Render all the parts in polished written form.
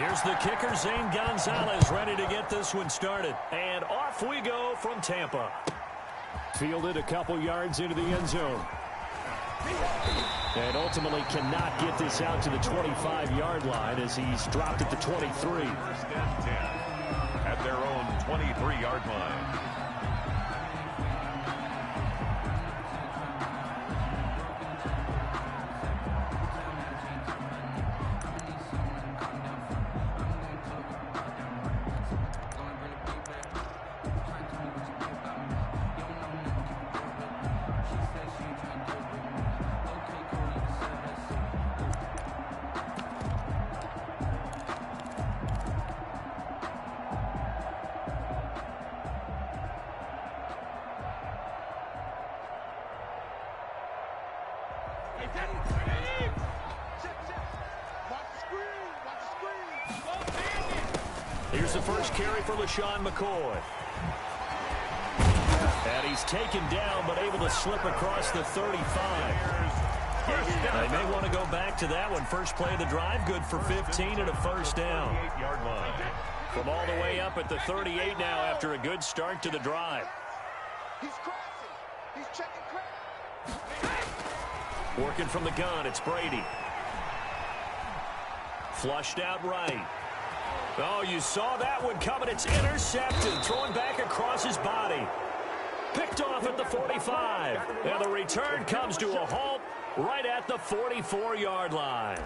Here's the kicker, Zane Gonzalez, ready to get this one started. And off we go from Tampa. Fielded a couple yards into the end zone. And ultimately cannot get this out to the 25-yard line as he's dropped at the 23. First and 10 at their own 23-yard line. Here's the first carry for LaShawn McCoy. And he's taken down, but able to slip across the 35. They may want to go back to that one. First play of the drive, good for 15 and a first down. From all the way up at the 38 now after a good start to the drive. He's crossing. He's checking crack. Working from the gun, it's Brady. Flushed out right. Oh, you saw that one coming. It's intercepted. Throwing back across his body. Picked off at the 45. And the return comes to a halt right at the 44-yard line.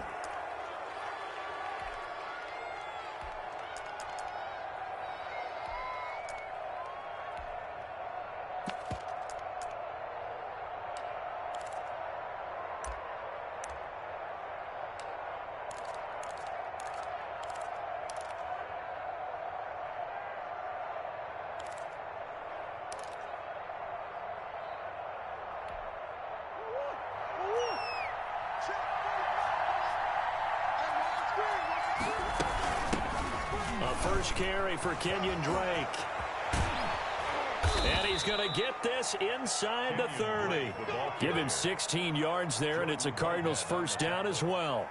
First carry for Kenyon Drake. And he's going to get this inside the 30. Give him 16 yards there, and it's a Cardinals first down as well.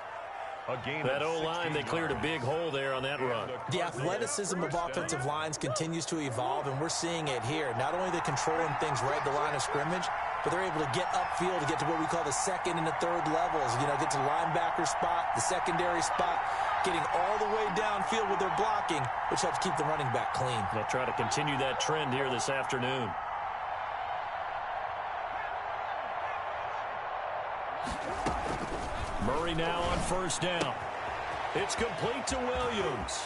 That O-line, they cleared a big hole there on that run. The athleticism of offensive lines continues to evolve, and we're seeing it here. Not only are they controlling things right at the line of scrimmage, but they're able to get upfield to get to what we call the second and the third levels. You know, get to the linebacker spot, the secondary spot, getting all the way downfield with their blocking, which helps keep the running back clean. They'll try to continue that trend here this afternoon. Murray now on first down. It's complete to Williams.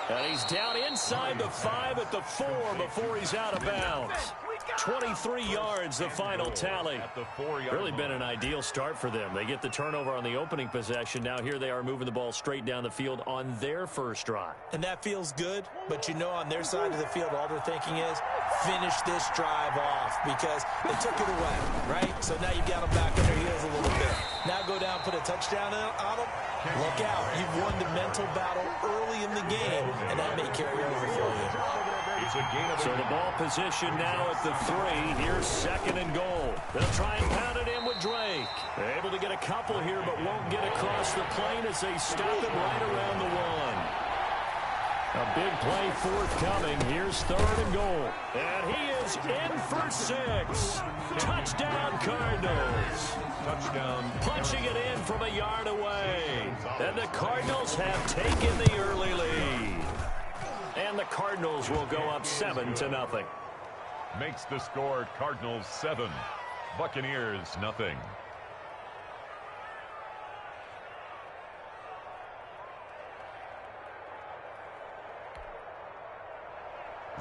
And he's down inside the 5 at the 4 before he's out of bounds. 23 yards, the final tally. Really been an ideal start for them. They get the turnover on the opening possession. Now here they are moving the ball straight down the field on their first drive. And that feels good, but you know on their side of the field, all they're thinking is finish this drive off because they took it away, right? So now you've got them back on their heels a little bit. Now go down, put a touchdown on them. Look out. You've won the mental battle early in the game, and that may carry over for you. So the ball position now at the 3. Here's second and goal. They'll try and pound it in with Drake. They're able to get a couple here, but won't get across the plane as they stop it right around the 1. A big play forthcoming. Here's third and goal. And he is in for 6. Touchdown, Cardinals. Touchdown. Punching it in from a yard away. And the Cardinals have taken the early lead. And the Cardinals will go up 7-0. Makes the score Cardinals 7, Buccaneers nothing.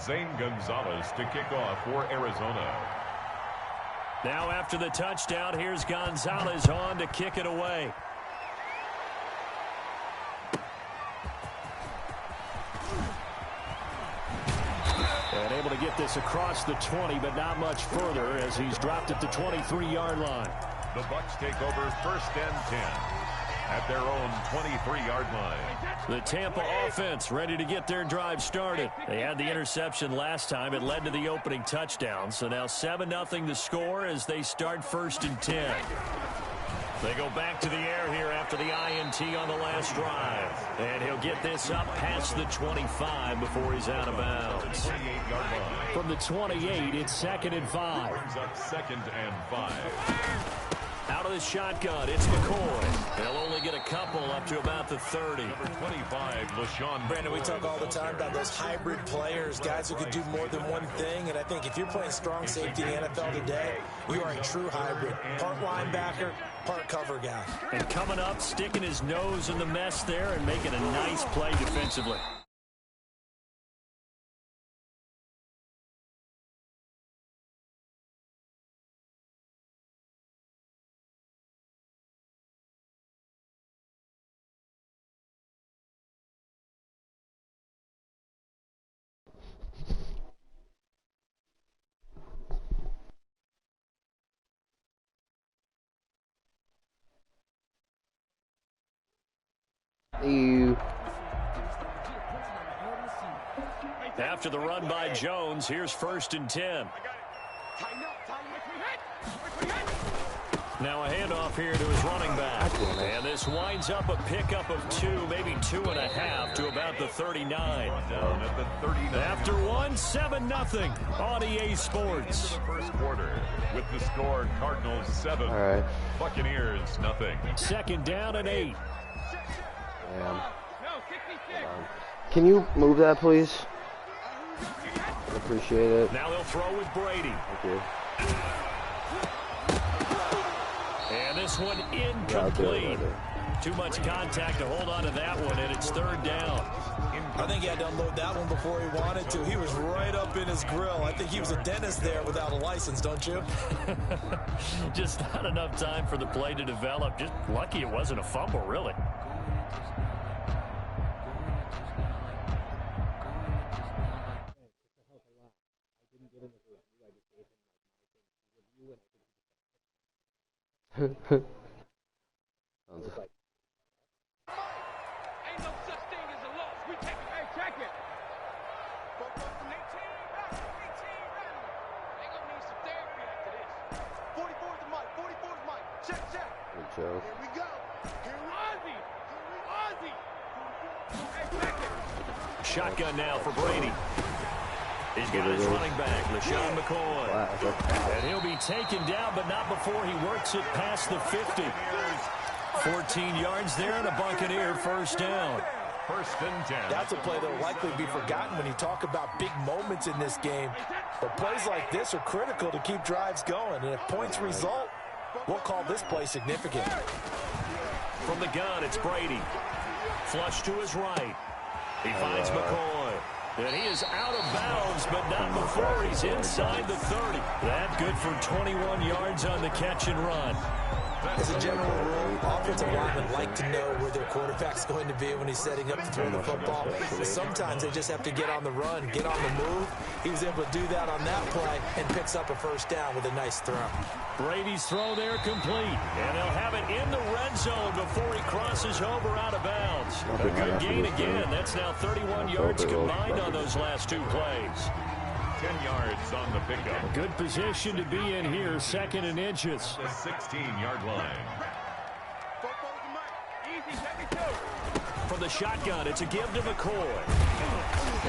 Zane Gonzalez to kick off for Arizona. Now after the touchdown, here's Gonzalez on to kick it away. And able to get this across the 20, but not much further as he's dropped at the 23-yard line. The Bucs take over first and 10 at their own 23-yard line. The Tampa offense ready to get their drive started. They had the interception last time. It led to the opening touchdown. So now 7-0 the score as they start first and 10. They go back to the air here after the INT on the last drive. And he'll get this up past the 25 before he's out of bounds. From the 28, it's 2nd and 5. Brings up 2nd and 5. Out of the shotgun, it's McCoy. They'll only get a couple up to about the 30. Number 25, LaShawn. Brandon, we talk all the time about those hybrid players, guys who could do more than one thing. And I think if you're playing strong safety in the NFL today, you are a true hybrid. Part linebacker, part cover guy. And coming up, sticking his nose in the mess there and making a nice play defensively. After the run by Jones, here's 1st and 10. Now a handoff here to his running back. And this winds up a pickup of 2, maybe 2.5 to about the 39. Down at the 39. After 1, 7-0 on EA Sports. First quarter with the score Cardinals 7. All right. Buccaneers nothing. 2nd down and 8. Damn. Can you move that, please? Appreciate it. Now they'll throw with Brady. Thank you. And this one incomplete. Too much contact to hold on to that one, and it's 3rd down. I think he had to unload that one before he wanted to. He was right up in his grill. I think he was a dentist there without a license, don't you? Just not enough time for the play to develop. Just lucky it wasn't a fumble, really. Ain't no such thing as a loss. We take it. Hey, check it. They gonna need some therapy after this. 44's the mic. 44's mic. Check. Good joke. Here we go. Ozzy. Hey, check it. Shotgun now for Brady. He's got his running back, LaShawn McCoy. And he'll be taken down, but not before he works it past the 50. 14 yards there and a Buccaneer 1st down. 1st and 10. That's a play that will likely be forgotten when you talk about big moments in this game. But plays like this are critical to keep drives going. And if points result, we'll call this play significant. From the gun, it's Brady. Flush to his right. He finds McCoy. And he is out of bounds, but not before he's inside the 30. That good for 21 yards on the catch and run. As a general rule, offensive linemen like to know where their quarterback's going to be when he's setting up to throw the football. But sometimes they just have to get on the run, get on the move. He was able to do that on that play and picks up a 1st down with a nice throw. Brady's throw there complete. And they'll have it in the red zone before he crosses over out of bounds. A good gain again. That's now 31 yards combined on those last 2 plays. 10 yards on the pickup. Good position to be in here, 2nd and inches. The 16-yard line. From the shotgun, it's a give to McCoy.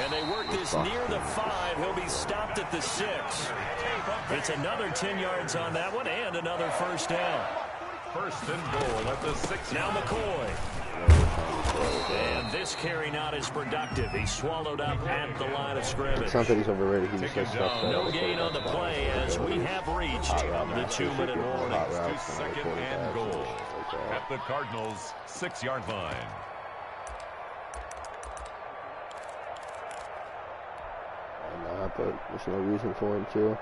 And they work this near the 5. He'll be stopped at the 6. It's another 10 yards on that one and another 1st down. 1st and goal at the 6. Now McCoy. And this carry not as productive. He's swallowed up at the line of scrimmage. It's not that he's overrated. He just says stuff. No gain on the play as we have reached the 2-minute warning. To 2nd and goal at the Cardinals' 6-yard line. But there's no reason for him to.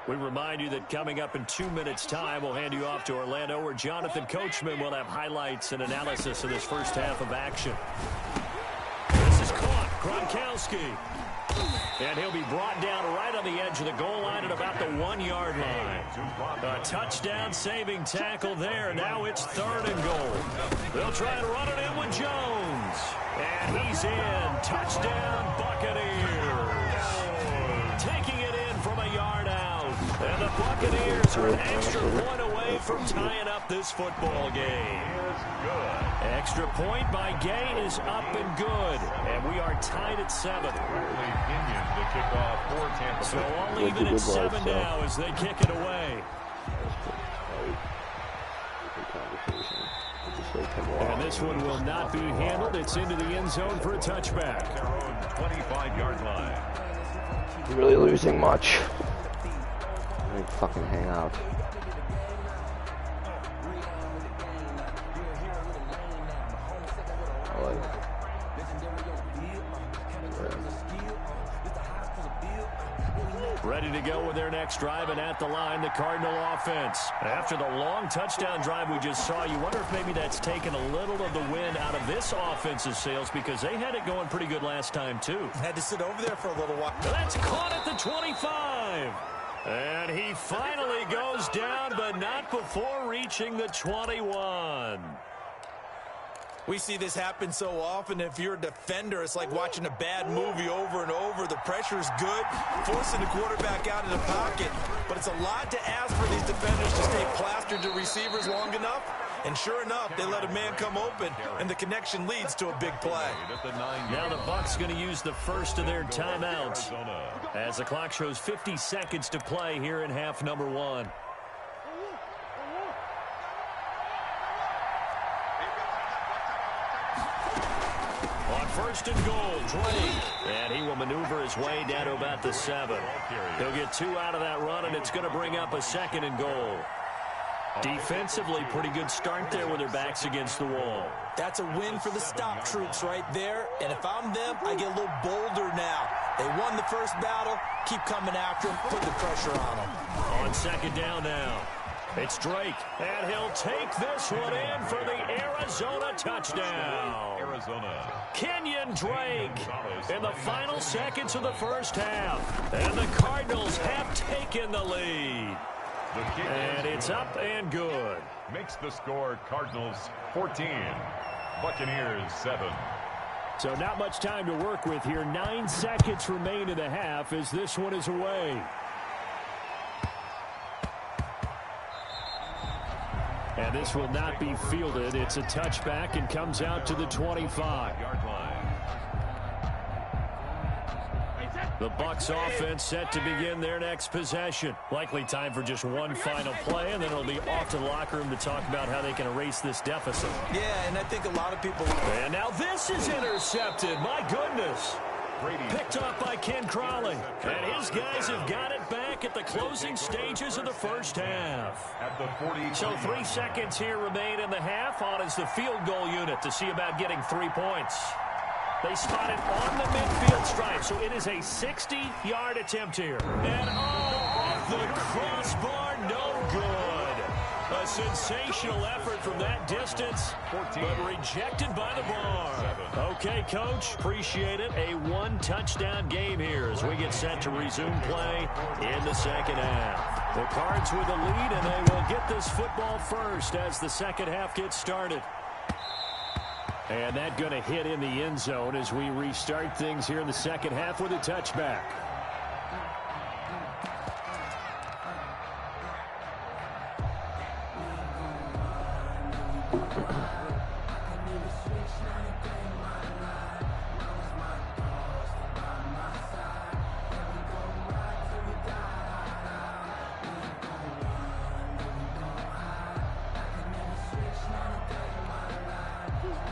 We remind you that coming up in 2 minutes' time, we'll hand you off to Orlando, where Jonathan Coachman will have highlights and analysis of this first half of action. This is caught. Gronkowski. And he'll be brought down right on the edge of the goal line at about the 1-yard line. A touchdown-saving tackle there. Now it's 3rd and goal. They'll try and run it in with Jones. And he's in. Touchdown, Buccaneers. Taking it in from a yard out. Buccaneers are an extra point away from tying up this football game. Extra point by Gay is up and good. And we are tied at 7. So all even at 7 now as they kick it away. And this one will not be handled. It's into the end zone for a touchback. 25-yard line. Really losing much. Fucking hang out. Ready to go with their next drive, and at the line, the Cardinal offense. After the long touchdown drive we just saw, you wonder if maybe that's taken a little of the wind out of this offense's sails, because they had it going pretty good last time, too. Had to sit over there for a little while. That's caught at the 25. And he finally goes down, but not before reaching the 21. We see this happen so often. If you're a defender, it's like watching a bad movie over and over. The pressure's good, forcing the quarterback out of the pocket. But it's a lot to ask for these defenders to stay plastered to receivers long enough. And sure enough, they let a man come open, and the connection leads to a big play. Now the Bucs going to use the first of their timeouts as the clock shows 50 seconds to play here in half number 1. On first and goal, Drake. And he will maneuver his way down to about the 7. He'll get 2 out of that run, and it's going to bring up a second and goal. Defensively, pretty good start there with their backs against the wall. That's a win for the stop troops right there. And if I'm them, I get a little bolder now. They won the first battle. Keep coming after them. Put the pressure on them. On second down now. It's Drake, and he'll take this one in for the Arizona touchdown. Arizona. Kenyon Drake in the final seconds of the first half. And the Cardinals have taken the lead. And it's up and good. Makes the score Cardinals 14, Buccaneers 7. So not much time to work with here. 9 seconds remain in the half as this one is away. And this will not be fielded. It's a touchback and comes out to the 25-yard line. The Bucs offense set to begin their next possession. Likely time for just one final play, and then it'll be off to the locker room to talk about how they can erase this deficit. Yeah, and I think a lot of people... And now this is intercepted. My goodness. Picked off by Ken Crawley. And his guys have got it back at the closing stages of the first half. So 3 seconds here remain in the half. On is the field goal unit to see about getting 3 points. They spot it on the midfield stripe, so it is a 60-yard attempt here. And off the crossbar, no good. A sensational effort from that distance, but rejected by the bar. Okay, Coach, appreciate it. A 1-touchdown game here as we get set to resume play in the second half. The Cards with the lead, and they will get this football first as the second half gets started. And that going to hit in the end zone as we restart things here in the second half with a touchback.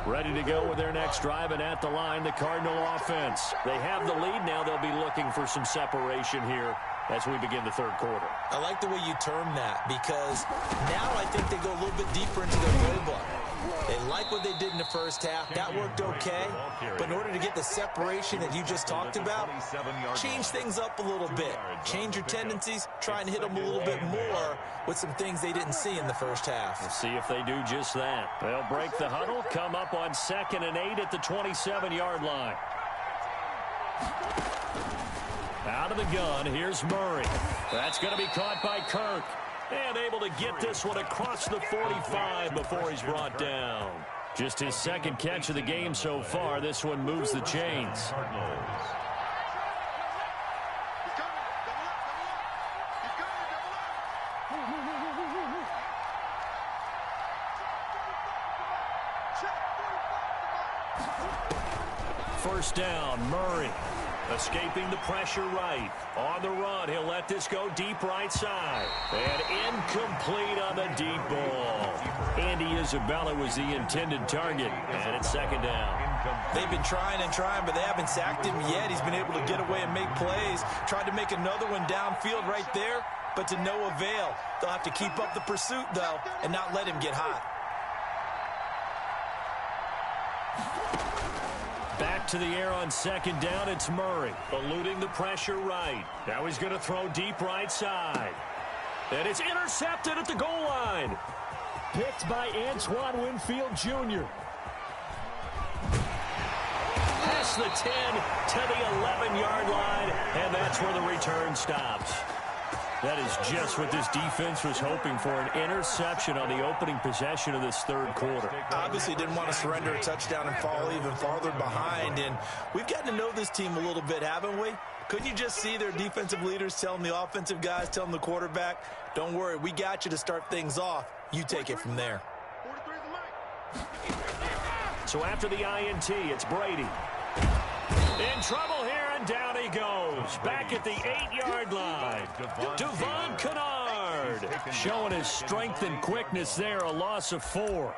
Ready to go with their next drive, and at the line, the Cardinal offense. They have the lead now. They'll be looking for some separation here as we begin the third quarter. I like the way you term that, because now I think they go a little bit deeper into their playbook. They like what they did in the first half. That worked okay. But in order to get the separation that you just talked about, change things up a little bit. Change your tendencies, try and hit them a little bit more with some things they didn't see in the first half. We'll see if they do just that. They'll break the huddle, come up on 2nd and 8 at the 27-yard line. Out of the gun, here's Murray. That's going to be caught by Kirk. And able to get this one across the 45 before he's brought down. Just his second catch of the game so far. This one moves the chains. first down. Murray escaping the pressure right. On the run, he'll let this go deep right side. And incomplete on the deep ball. Andy Isabella was the intended target. And it's second down. They've been trying and trying, but they haven't sacked him yet. He's been able to get away and make plays. Tried to make another one downfield right there, but to no avail. They'll have to keep up the pursuit, though, and not let him get hot. Back to the air on second down, it's Murray. Eluding the pressure right. Now he's going to throw deep right side. And it's intercepted at the goal line. Picked by Antoine Winfield Jr. Past the 10 to the 11-yard line, and that's where the return stops. That is just what this defense was hoping for, an interception on the opening possession of this third quarter. Obviously didn't want to surrender a touchdown and fall even farther behind, and we've gotten to know this team a little bit, haven't we? Couldn't you just see their defensive leaders telling the offensive guys, telling the quarterback, don't worry, we got you to start things off. You take it from there. So after the INT, it's Brady. In trouble here, and down he goes. Back at the 8-yard line. Devon Kennard showing his strength and quickness there, a loss of 4.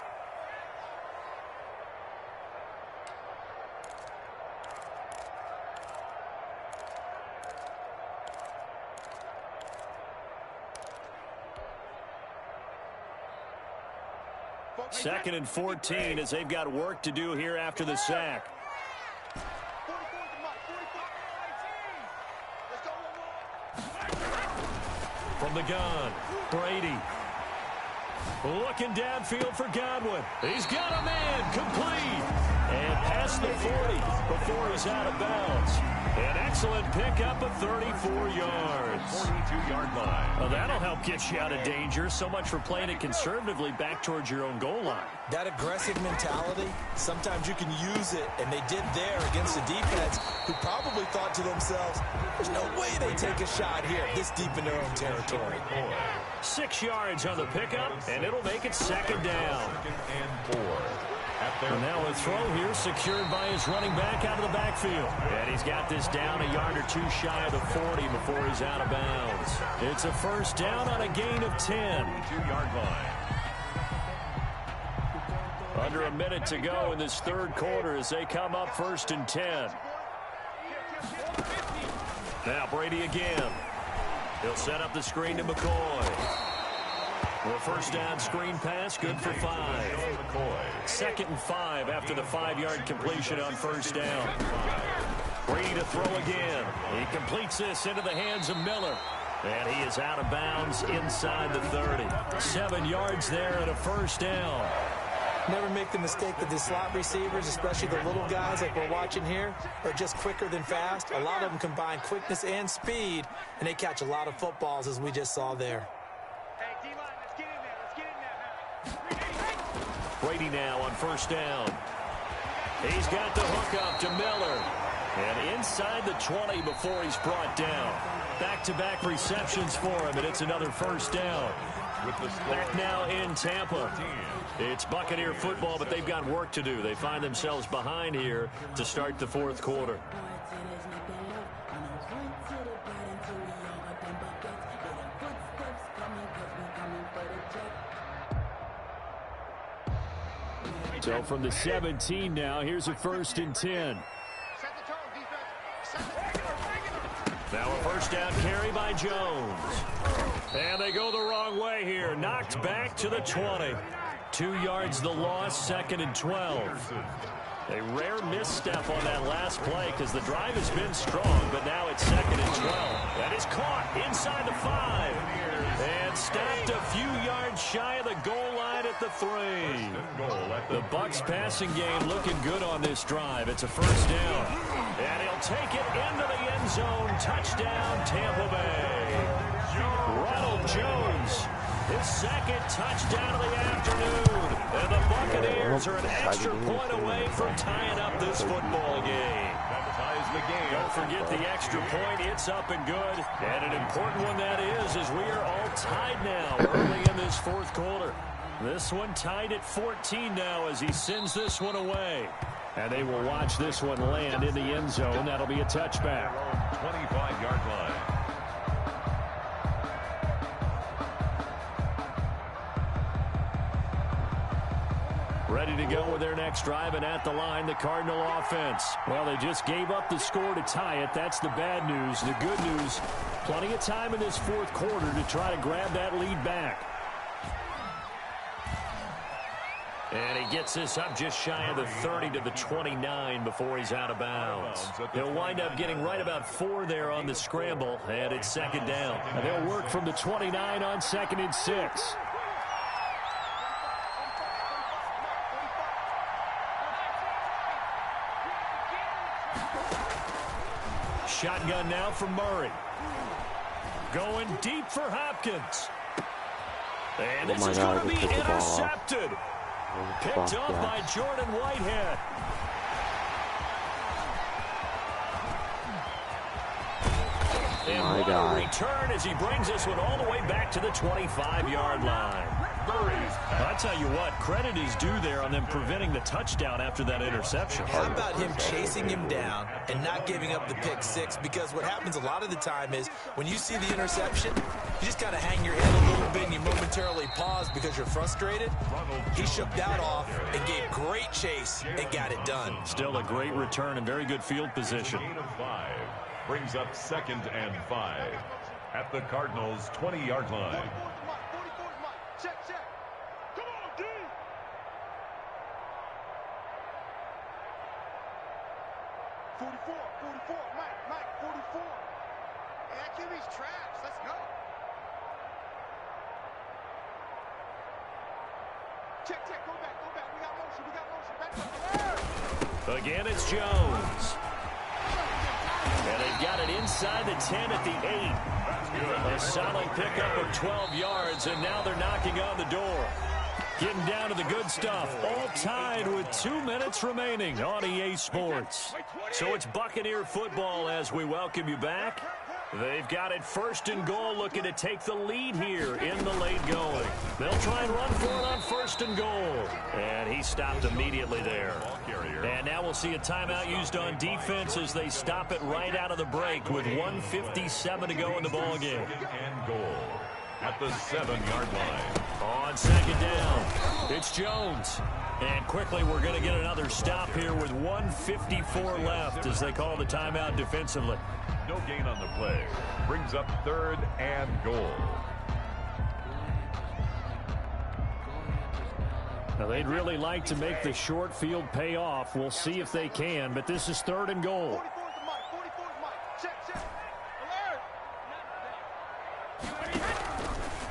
Second and 14 as they've got work to do here after the sack. From the gun, Brady. Looking downfield for Godwin. He's got a man, complete. And past the 40 before he's out of bounds. An excellent pickup of 34 yards. 42-yard line. Well, that'll help get you out of danger. So much for playing it conservatively back towards your own goal line. That aggressive mentality, sometimes you can use it, and they did there against a defense who probably thought to themselves, there's no way they take a shot here this deep in their own territory. 6 yards on the pickup, and it'll make it second down. Second and 4. And now a throw here secured by his running back out of the backfield. And he's got this down a yard or two shy of the 40 before he's out of bounds. It's a first down on a gain of 10. 2-yard line. Under a minute to go in this third quarter as they come up first and 10. Now Brady again. He'll set up the screen to McCoy. The first down screen pass, good for 5. Second and 5 after the 5-yard completion on first down. Brady to throw again. He completes this into the hands of Miller. And he is out of bounds inside the 30. 7 yards there and a first down. Never make the mistake that the slot receivers, especially the little guys like we're watching here, are just quicker than fast. A lot of them combine quickness and speed, and they catch a lot of footballs, as we just saw there. Brady now on first down. He's got the hook up to Miller. And inside the 20 before he's brought down. Back-to-back receptions for him, and it's another first down. Back now in Tampa. It's Buccaneer football, but they've got work to do. They find themselves behind here to start the fourth quarter. So from the 17 now, here's a first and 10. Now a first down carry by Jones. And they go the wrong way here. Knocked back to the 20. 2 yards the loss, second and 12. A rare misstep on that last play because the drive has been strong, but now it's second and 12. That is caught inside the 5. And stopped a few yards shy of the goal line at the 3. The Bucs passing game looking good on this drive. It's a first down. And he'll take it into the end zone. Touchdown, Tampa Bay. Ronald Jones, his second touchdown of the afternoon. And the Buccaneers are an extra point away from tying up this football game. Don't forget the extra point. It's up and good. And an important one that is we are all tied now early in this fourth quarter. This one tied at 14 now as he sends this one away. And they will watch this one land in the end zone. That'll be a touchback. 25-yard line. Ready to go with their next drive, and at the line, the Cardinal offense. Well, they just gave up the score to tie it. That's the bad news. The good news, plenty of time in this fourth quarter to try to grab that lead back. And he gets this up just shy of the 30 to the 29 before he's out of bounds. He'll wind up getting right about 4 there on the scramble, and it's second down. And they'll work from the 29 on 2nd and 6. Shotgun now from Murray. Going deep for Hopkins. And this is going to be intercepted. Picked off by Jordan Whitehead. And what a return as he brings this one all the way back to the 25-yard line. I'll tell you what, credit is due there on them preventing the touchdown after that interception. How about him chasing him down and not giving up the pick six? Because what happens a lot of the time is when you see the interception, you just kind of hang your head a little bit and you momentarily pause because you're frustrated. He shook that off and gave great chase and got it done. Still a great return and very good field position. Gain of 5 brings up 2nd and 5 at the Cardinals' 20-yard line. 44's Mike. Check, check. Come on, D. 44, Mike, 44. Hey, that QB's trash. Let's go. Check, go back. We got motion. Back up. Again, it's Jones. And they've got it inside the 10 at the 8. A solid pickup of 12 yards, and now they're knocking on the door. Getting down to the good stuff, all tied with 2 minutes remaining on EA Sports. So it's Buccaneer football as we welcome you back. They've got it 1st and goal, looking to take the lead here in the late going. They'll try and run for it on 1st and goal. And he stopped immediately there. And now we'll see a timeout used on defense as they stop it right out of the break with 1:57 to go in the ballgame. And goal at the 7-yard line. On 2nd down, it's Jones. And quickly, we're going to get another stop here with 1:54 left as they call the timeout defensively. No gain on the play. Brings up 3rd and goal. Now, they'd really like to make the short field pay off. We'll see if they can, but this is 3rd and goal. 44's Mike. Check.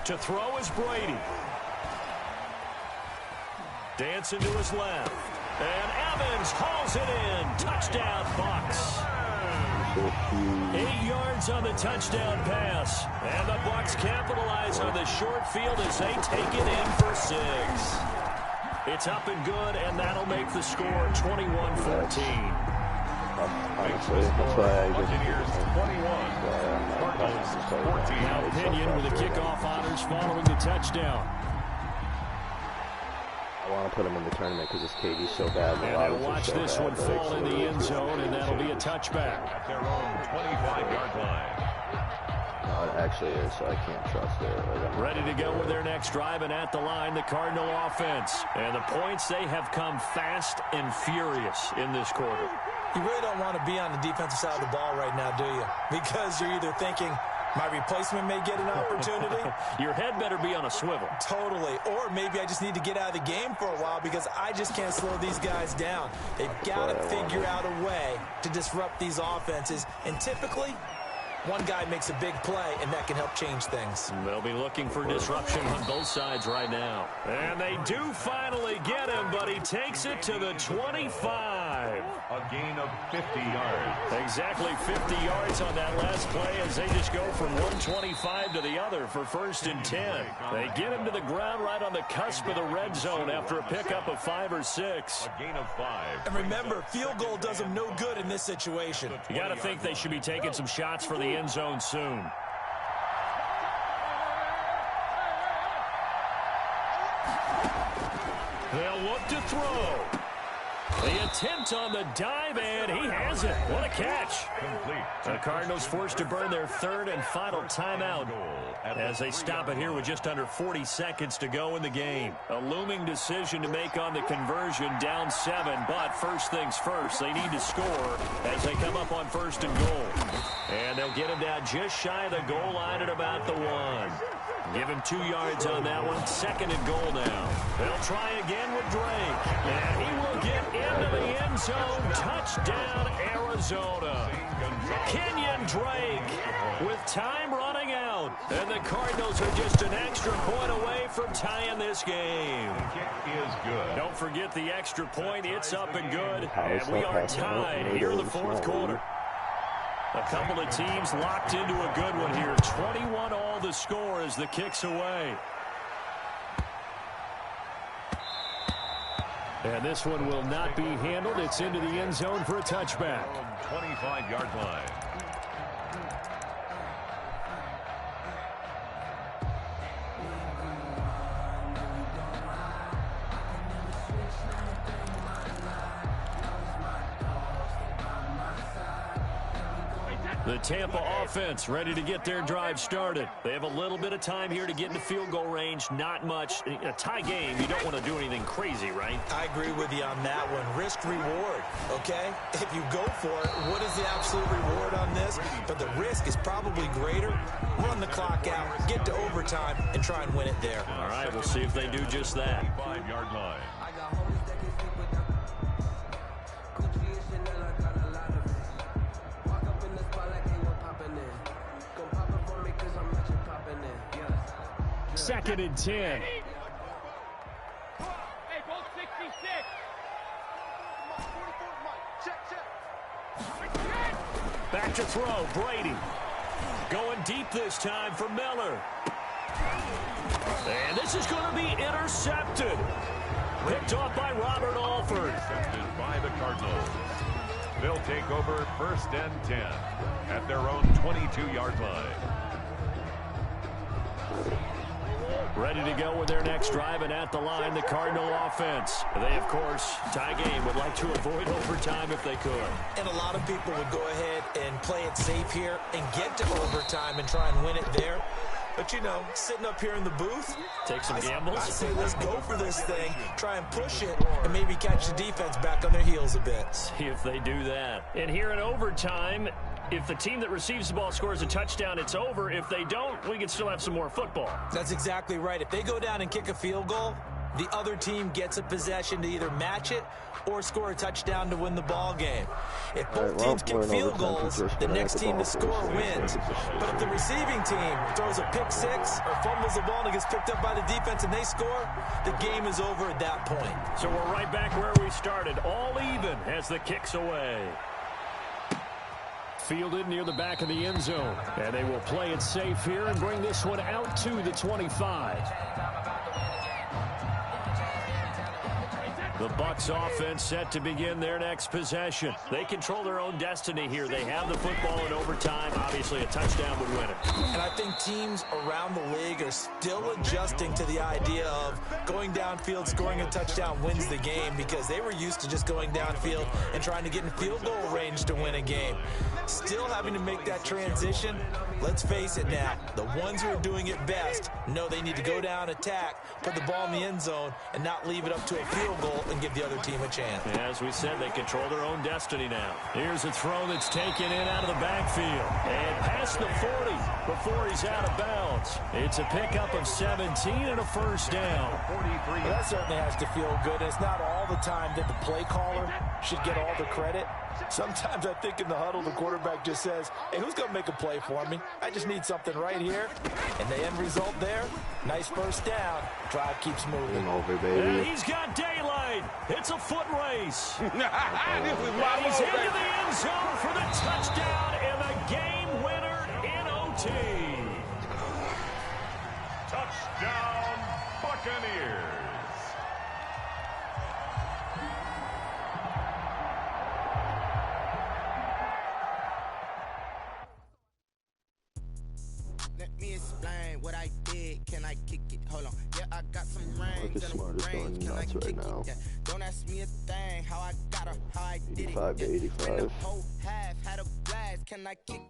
To throw is Brady. Dancing to his left. And Evans hauls it in. Touchdown, Bucs. 8 yards on the touchdown pass. And the Bucs capitalize on the short field as they take it in for 6. It's up and good, and that'll make the score 21-14. Honestly, that's why I Buccaneers 21. Cardinals 14. Now Pinion with the kickoff honors following the touchdown. I want to put him in the tournament because his KD's so bad. And they'll watch this one fall in the end zone, and that'll be a touchback. At their own 25-yard line. No, it actually is, so I can't trust it. Ready to go with their next drive, and at the line, the Cardinal offense. And the points, they have come fast and furious in this quarter. You really don't want to be on the defensive side of the ball right now, do you? Because you're either thinking, my replacement may get an opportunity. Your head better be on a swivel. Totally. Or maybe I just need to get out of the game for a while because I just can't slow these guys down. They've got to figure out a way to disrupt these offenses. And typically, one guy makes a big play, and that can help change things. They'll be looking for disruption on both sides right now. And they do finally get him, but he takes it to the 25. A gain of 50 yards. Exactly 50 yards on that last play as they just go from 125 to the other for 1st and 10. They get him to the ground right on the cusp of the red zone after a pickup of 5 or 6. A gain of 5. And remember, field goal does them no good in this situation. You got to think they should be taking some shots for the end zone soon. They'll look to throw. The attempt on the dive, and he has it. What a catch. Complete. The Cardinals forced to burn their third and final timeout as they stop it here with just under 40 seconds to go in the game. A looming decision to make on the conversion, down 7, but first things first, they need to score as they come up on first and goal. And they'll get him down just shy of the goal line at about the 1. Give him 2 yards on that one. Second and goal now. They'll try again with Drake. And he will get into the end zone. Touchdown, Arizona. Kenyon Drake with time running out. And the Cardinals are just an extra point away from tying this game. Kick is good. Don't forget the extra point. It's up and good. And we are tied here in the fourth quarter. A couple of teams locked into a good one here. 21 all the score as the kick's away. And this one will not be handled. It's into the end zone for a touchback. 25-yard line. The Tampa offense ready to get their drive started. They have a little bit of time here to get into field goal range. Not much. In a tie game, you don't want to do anything crazy, right? I agree with you on that one. Risk reward, okay? If you go for it, what is the absolute reward on this? But the risk is probably greater. Run the clock out, get to overtime, and try and win it there. All right, we'll see if they do just that. 5-yard line. Second and 10. Hey, goal 66. 44 Mike. Check. Back to throw, Brady. Going deep this time for Miller. And this is going to be intercepted. Picked off by Robert Alford. Intercepted by the Cardinals. They'll take over first and 10 at their own 22-yard line. Ready to go with their next drive, and at the line, the Cardinal offense. They, of course, tie game, would like to avoid overtime if they could. And a lot of people would go ahead and play it safe here and get to overtime and try and win it there. But, you know, sitting up here in the booth, take some gambles. I say let's go for this thing, try and push it, and maybe catch the defense back on their heels a bit. See if they do that. And here in overtime, if the team that receives the ball scores a touchdown, it's over. If they don't, we can still have some more football. That's exactly right. If they go down and kick a field goal, the other team gets a possession to either match it or score a touchdown to win the ball game. If both teams kick field goals, the next team to score wins. But if the receiving team throws a pick six or fumbles the ball and it gets picked up by the defense and they score, the game is over at that point. So we're right back where we started, all even as the kick's away. Fielded near the back of the end zone. And they will play it safe here and bring this one out to the 25. The Bucs offense set to begin their next possession. They control their own destiny here. They have the football in overtime. Obviously, a touchdown would win it. And I think teams around the league are still adjusting to the idea of going downfield, scoring a touchdown wins the game, because they were used to just going downfield and trying to get in field goal range to win a game. Still having to make that transition. Let's face it now, the ones who are doing it best know they need to go down, attack, put the ball in the end zone, and not leave it up to a field goal and give the other team a chance. As we said, they control their own destiny now. Here's a throw that's taken in out of the backfield. And past the 40 before he's out of bounds. It's a pickup of 17 and a first down. Well, that certainly has to feel good. It's not all the time that the play caller should get all the credit. Sometimes I think in the huddle, the quarterback just says, hey, who's going to make a play for me? I just need something right here. And the end result there, nice first down. Drive keeps moving. Over, baby. And he's got daylight. It's a foot race. This is And he's into the end zone for the touchdown and the game winner in OT. Touchdown, Buccaneers. Let me explain what I did. Can I kick it? Hold on. Yeah, I got some rings and Smart is going can I nuts kick right it? now. Yeah. Don't ask me a thing, how I got her, how I did it. 85 to Yeah. 85. Win the whole half, had a blast, can I kick?